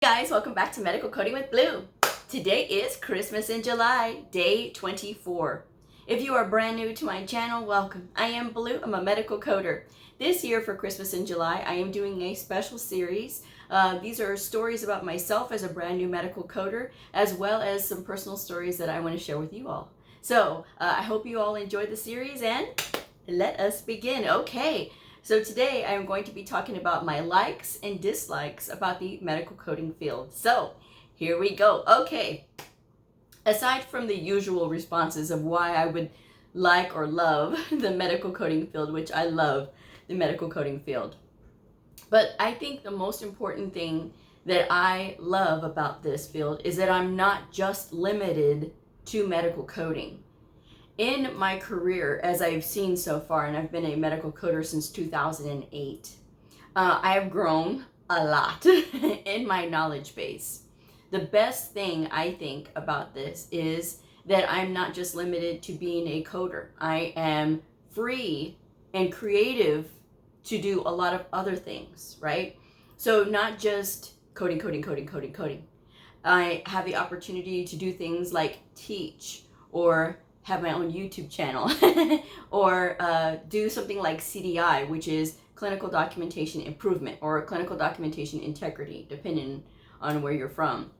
Guys, welcome back to Medical Coding with Blue. Today is Christmas in July, day 24. If you are brand new to my channel, welcome. I am Blue, I'm a medical coder. This year for Christmas in July, I am doing a special series. These are stories about myself as a brand new medical coder, as well as some personal stories that I want to share with you all. So I hope you all enjoyed the series and let us begin. Okay. So today I'm going to be talking about my likes and dislikes about the medical coding field. So here we go. Okay. Aside from the usual responses of why I would like or love the medical coding field, which I love the medical coding field. But I think the most important thing that I love about this field is that I'm not just limited to medical coding. In my career, as I've seen so far, and I've been a medical coder since 2008, I have grown a lot in my knowledge base. The best thing I think about this is that I'm not just limited to being a coder. I am free and creative to do a lot of other things, right? So not just coding. I have the opportunity to do things like teach or have my own YouTube channel or do something like CDI, which is clinical documentation improvement or clinical documentation integrity, depending on where you're from.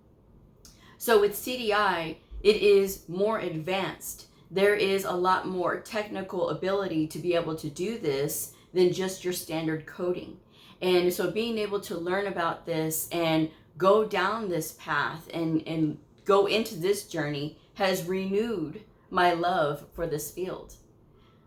So with CDI, it is more advanced. There is a lot more technical ability to be able to do this than just your standard coding. And so being able to learn about this and go down this path and go into this journey has renewed my love for this field.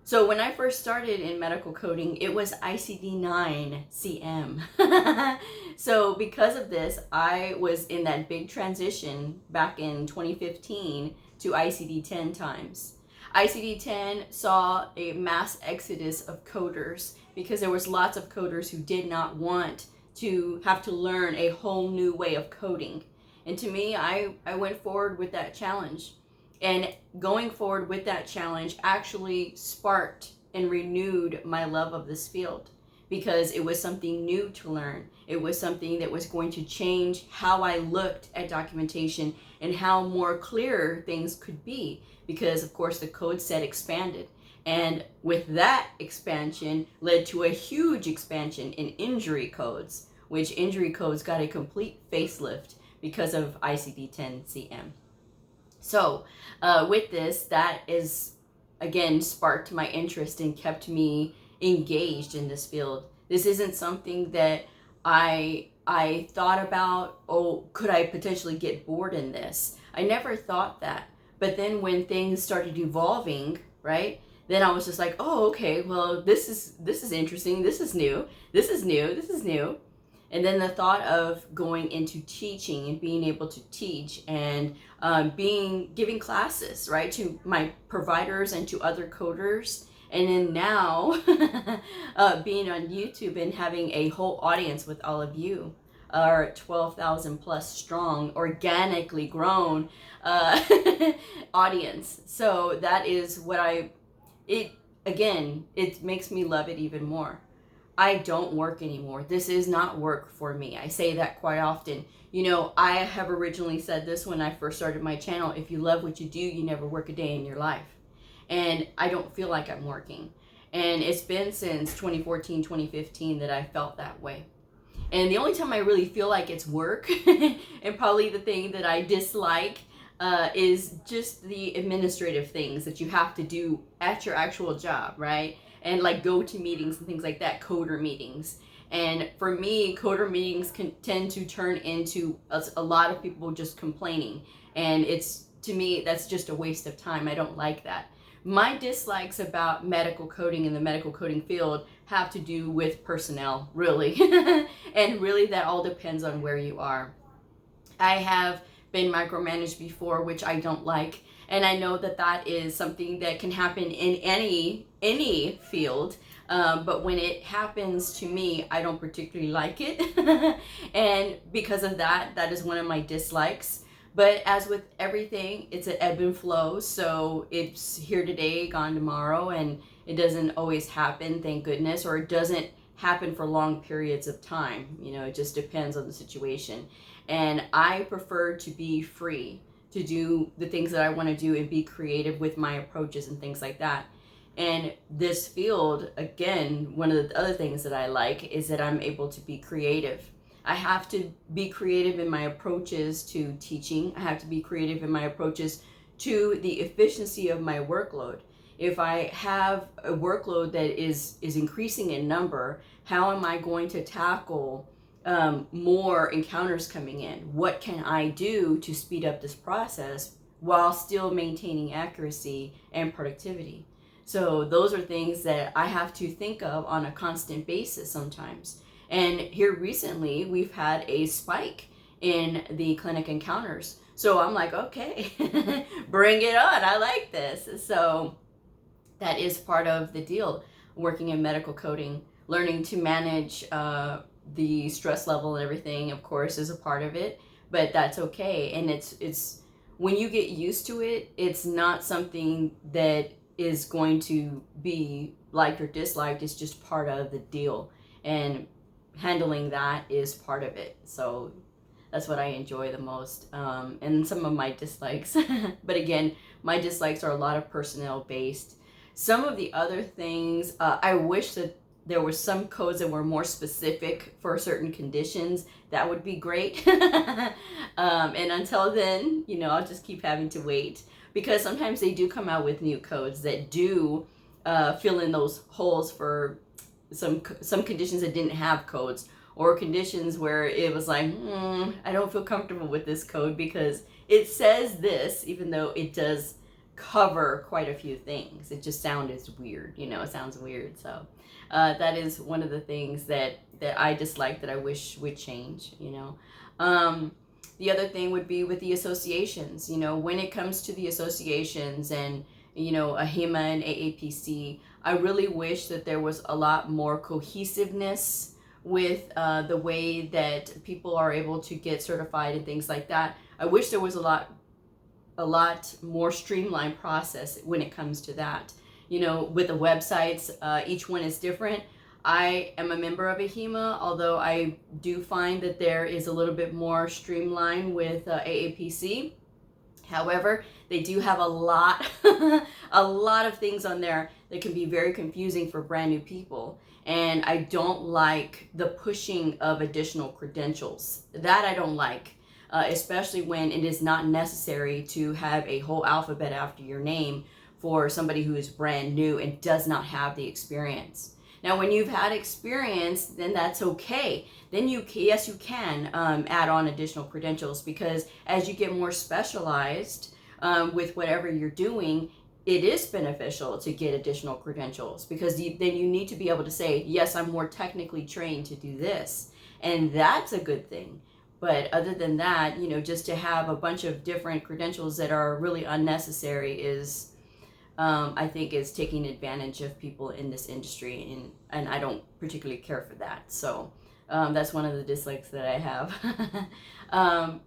So when I first started in medical coding, it was ICD-9 CM. So because of this, I was in that big transition back in 2015 to ICD-10 times. ICD-10 saw a mass exodus of coders because there was lots of coders who did not want to have to learn a whole new way of coding. And to me, I went forward with that challenge. And going forward with that challenge actually sparked and renewed my love of this field because it was something new to learn. It was something that was going to change how I looked at documentation and how more clear things could be because, of course, the code set expanded. And with that expansion led to a huge expansion in injury codes, which injury codes got a complete facelift because of ICD-10 CM. So with this, that is, again, sparked my interest and kept me engaged in this field. This isn't something that I thought about, oh, could I potentially get bored in this? I never thought that. But then when things started evolving, right, then I was just like, oh, okay, well, this is interesting. This is new. This is new. And then the thought of going into teaching and being able to teach and giving classes, right, to my providers and to other coders. And then now being on YouTube and having a whole audience with all of you, our 12,000 plus strong, organically grown audience. So that is what it makes me love it even more. I don't work anymore. This is not work for me. I say that quite often. You know, I have originally said this when I first started my channel. If you love what you do, you never work a day in your life. And I don't feel like I'm working. And it's been since 2014, 2015 that I felt that way. And the only time I really feel like it's work, and probably the thing that I dislike, is just the administrative things that you have to do at your actual job, right? And like go to meetings and things like that, coder meetings. And for me, coder meetings can tend to turn into a lot of people just complaining. And to me, that's just a waste of time. I don't like that. My dislikes about medical coding and the medical coding field have to do with personnel, really. And really that all depends on where you are. I have been micromanaged before, which I don't like. And I know that that is something that can happen in any field. But when it happens to me, I don't particularly like it. And because of that, that is one of my dislikes. But as with everything, it's an ebb and flow. So it's here today, gone tomorrow, and it doesn't always happen, thank goodness, or it doesn't happen for long periods of time. You know, it just depends on the situation. And I prefer to be free to do the things that I want to do and be creative with my approaches and things like that. And this field, again, one of the other things that I like is that I'm able to be creative. I have to be creative in my approaches to teaching. I have to be creative in my approaches to the efficiency of my workload. If I have a workload that is increasing in number, how am I going to tackle more encounters coming in? What can I do to speed up this process while still maintaining accuracy and productivity? So those are things that I have to think of on a constant basis sometimes. And here recently, we've had a spike in the clinic encounters. So I'm like, okay, bring it on. I like this. So that is part of the deal. Working in medical coding, learning to manage the stress level and everything, of course, is a part of it. But that's okay. And it's when you get used to it, it's not something that is going to be liked or disliked. It's just part of the deal, and handling that is part of it. So that's what I enjoy the most, and some of my dislikes. But again, my dislikes are a lot of personnel based. Some of the other things, I wish that there were some codes that were more specific for certain conditions. That would be great. And until then, I'll just keep having to wait, because sometimes they do come out with new codes that do fill in those holes for some conditions that didn't have codes, or conditions where it was like, I don't feel comfortable with this code because it says this, even though it does cover quite a few things. It just sounds weird, it sounds weird. So that is one of the things that I dislike, that I wish would change. The other thing would be with the associations. When it comes to the associations and AHIMA and AAPC, I really wish that there was a lot more cohesiveness with the way that people are able to get certified and things like that. I wish there was a lot more streamlined process when it comes to that. With the websites, each one is different. I am a member of AHIMA, although I do find that there is a little bit more streamlined with AAPC. However, they do have a lot of things on there that can be very confusing for brand new people. And I don't like the pushing of additional credentials. That I don't like, especially when it is not necessary to have a whole alphabet after your name for somebody who is brand new and does not have the experience. Now, when you've had experience, then that's okay. Then you can add on additional credentials, because as you get more specialized with whatever you're doing, it is beneficial to get additional credentials, because then you need to be able to say, yes, I'm more technically trained to do this. And that's a good thing. But other than that, just to have a bunch of different credentials that are really unnecessary is, I think, is taking advantage of people in this industry, and I don't particularly care for that. So that's one of the dislikes that I have.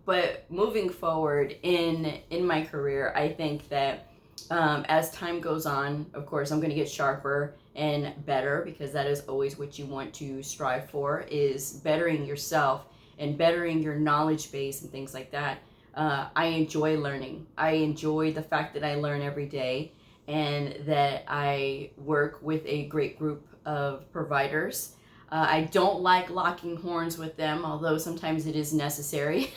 But moving forward in my career, I think that as time goes on, of course, I'm going to get sharper and better, because that is always what you want to strive for, is bettering yourself and bettering your knowledge base and things like that. I enjoy learning. I enjoy the fact that I learn every day, and that I work with a great group of providers. I don't like locking horns with them, although sometimes it is necessary.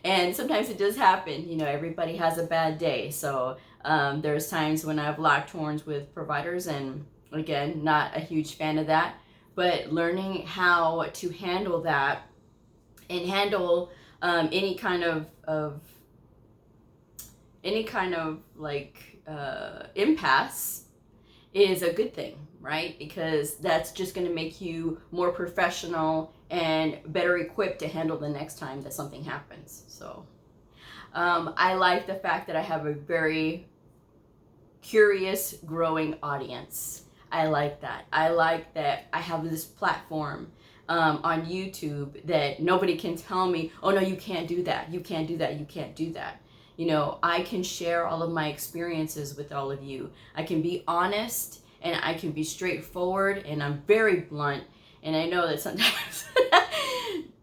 And sometimes it does happen. Everybody has a bad day. So there's times when I've locked horns with providers, and again, not a huge fan of that. But learning how to handle that and handle any kind of impasse is a good thing, right? Because that's just going to make you more professional and better equipped to handle the next time that something happens. So I like the fact that I have a very curious, growing audience. I like that. I like that I have this platform on YouTube that nobody can tell me, oh no, you can't do that, you can't do that, you can't do that. I can share all of my experiences with all of you. I can be honest, and I can be straightforward, and I'm very blunt. And I know that sometimes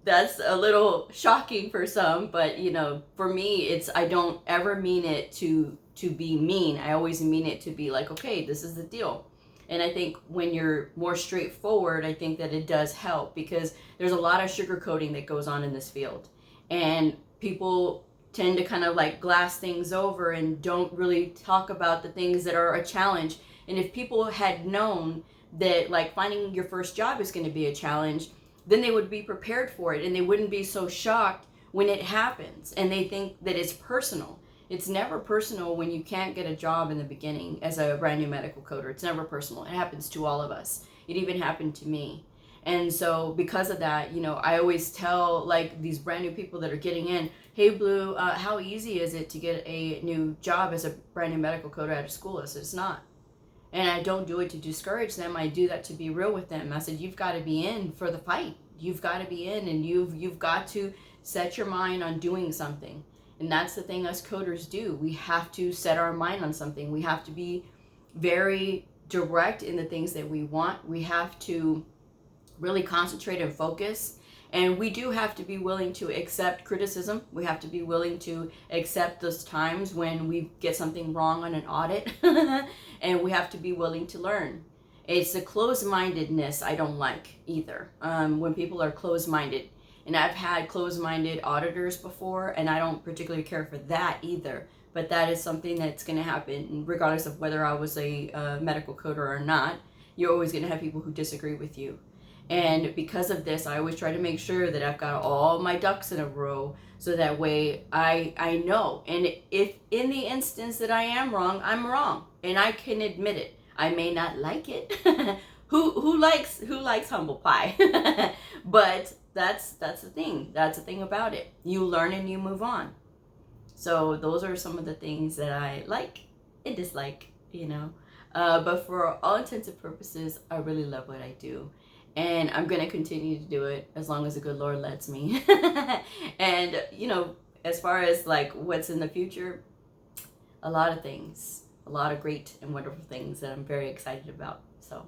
that's a little shocking for some, but you know, for me, I don't ever mean it to be mean. I always mean it to be like, okay, this is the deal. And I think when you're more straightforward, I think that it does help, because there's a lot of sugarcoating that goes on in this field. And people tend to kind of like glass things over and don't really talk about the things that are a challenge. And if people had known that like finding your first job is going to be a challenge, then they would be prepared for it, and they wouldn't be so shocked when it happens and they think that it's personal. It's never personal when you can't get a job in the beginning as a brand new medical coder. It's never personal. It happens to all of us. It even happened to me. And so because of that, you know, I always tell like these brand new people that are getting in, hey Blue, how easy is it to get a new job as a brand new medical coder out of school? I said, it's not. And I don't do it to discourage them. I do that to be real with them. I said, you've got to be in for the fight. You've got to be in, and you've got to set your mind on doing something. And that's the thing us coders do. We have to set our mind on something. We have to be very direct in the things that we want. We have to really concentrate and focus. And we do have to be willing to accept criticism. We have to be willing to accept those times when we get something wrong on an audit. And we have to be willing to learn. It's the closed-mindedness I don't like either. When people are closed-minded. And I've had closed-minded auditors before, and I don't particularly care for that either. But that is something that's going to happen regardless of whether I was a medical coder or not. You're always going to have people who disagree with you. And because of this, I always try to make sure that I've got all my ducks in a row, so that way I know. And if in the instance that I am wrong, I'm wrong, and I can admit it. I may not like it. who likes humble pie? But that's the thing. That's the thing about it. You learn and you move on. So those are some of the things that I like and dislike, you know. But for all intents and purposes, I really love what I do. And I'm going to continue to do it as long as the good Lord lets me. And, you know, as far as like what's in the future, a lot of things, a lot of great and wonderful things that I'm very excited about. So,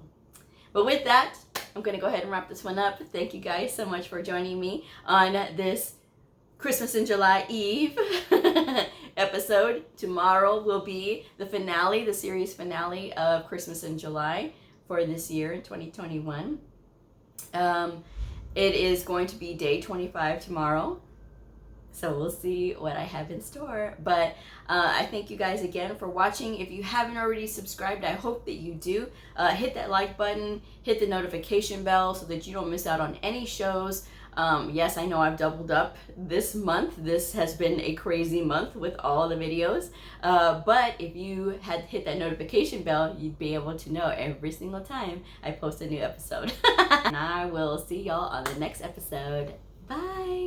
but with that, I'm going to go ahead and wrap this one up. Thank you guys so much for joining me on this Christmas in July Eve episode. Tomorrow will be the finale, the series finale of Christmas in July for this year in 2021. It is going to be day 25 tomorrow, so we'll see what I have in store. But I thank you guys again for watching. If you haven't already subscribed, I hope that you do. Hit that like button, hit the notification bell so that you don't miss out on any shows. Yes, I know I've doubled up this month. This has been a crazy month with all the videos. But if you had hit that notification bell, you'd be able to know every single time I post a new episode. And I will see y'all on the next episode. Bye.